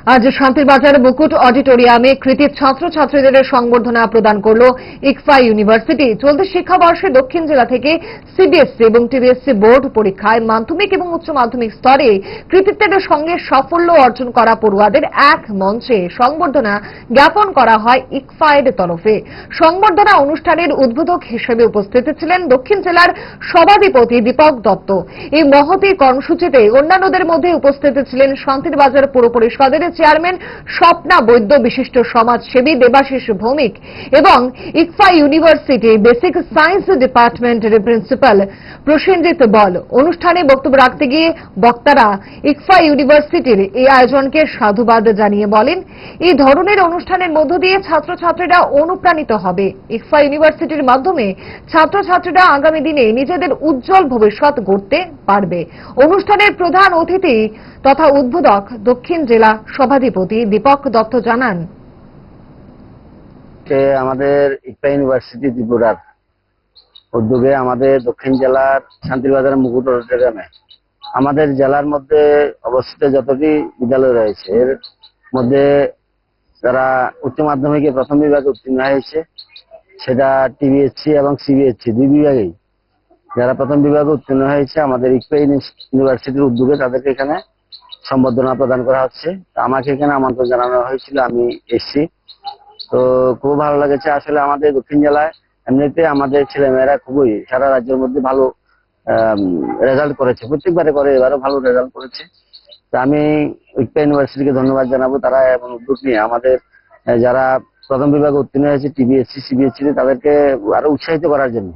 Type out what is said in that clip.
আজ শান্তিরবাজার মুকুট অডিটোরিয়ামে কৃতী ছাত্রছাত্রীদের সংবর্ধনা প্রদান করল ইকফা ইউনিভার্সিটি। চলতি শিক্ষাবর্ষে দক্ষিণ জেলা থেকে সিবিএসসি এবং টিবিএসসি বোর্ড পরীক্ষায় মাধ্যমিক এবং উচ্চ মাধ্যমিক স্তরে কৃতিত্বের সঙ্গে সাফল্য অর্জন করা পড়ুয়াদের এক মঞ্চে সংবর্ধনা জ্ঞাপন করা হয় ইকফা এর তরফে। সংবর্ধনা অনুষ্ঠানের উদ্বোধক হিসেবে উপস্থিত ছিলেন দক্ষিণ জেলার সভাধিপতি দীপক দত্ত। এই মহতী কর্মসূচিতে অন্যান্যদের মধ্যে উপস্থিত ছিলেন শান্তিরবাজার পৌর পরিষদের চেয়ারম্যান স্বপ্না বৈদ্য, বিশিষ্ট সমাজসেবী দেবাশিস ভৌমিক এবং ইকফা ইউনিভার্সিটি বেসিক সায়েন্স ডিপার্টমেন্টের প্রিন্সিপাল প্রসেনজিৎ বল। অনুষ্ঠানে বক্তব্য রাখতে গিয়ে বক্তারা ইকফা ইউনিভার্সিটির এই আয়োজনকে সাধুবাদ জানিয়ে বলেন, এই ধরনের অনুষ্ঠানের মধ্য দিয়ে ছাত্রছাত্রীরা অনুপ্রাণিত হবে। ইকফা ইউনিভার্সিটির মাধ্যমে ছাত্রছাত্রীরা আগামী দিনে নিজেদের উজ্জ্বল ভবিষ্যৎ গড়তে পারবে। অনুষ্ঠানের প্রধান অতিথি তথা উদ্বোধক দক্ষিণ জেলা সভাধিপতি দীপক দত্ত জানান, আমাদের ইকফা ইউনিভার্সিটি ত্রিপুরার উদ্যোগে আমাদের দক্ষিণ জেলার শান্তিরবাজার মুকুট অডিটোরিয়ামে আমাদের জেলার মধ্যে অবস্থিত যতটি বিদ্যালয় রয়েছে এর মধ্যে যারা উচ্চ মাধ্যমিকে প্রথম বিভাগে উত্তীর্ণ হয়েছে, সেটা টিবিএসসি এবং সিবিএসসি দুই বিভাগেই যারা প্রথম বিভাগে উত্তীর্ণ হয়েছে আমাদের ইকফা ইউনিভার্সিটির উদ্যোগে তাদেরকে এখানে সম্বর্ধনা প্রদান করা হচ্ছে। আমাকে এখানে আমন্ত্রণ জানানো হয়েছিল, আমি এসেছি। তো খুব ভালো লেগেছে। আসলে আমাদের দক্ষিণ জেলায় এমনিতে আমাদের ছেলেমেয়েরা খুবই সারা রাজ্যের মধ্যে ভালো রেজাল্ট করেছে, প্রত্যেকবারে করে, এবারও ভালো রেজাল্ট করেছে। তো আমি ইকফা ইউনিভার্সিটিকে ধন্যবাদ জানাবো, তারা এবং উদ্যোগ নিয়ে আমাদের যারা প্রথম বিভাগে উত্তীর্ণ হয়েছে টিবিএসসি সিবিএসসি তাদেরকে আরো উৎসাহিত করার জন্য।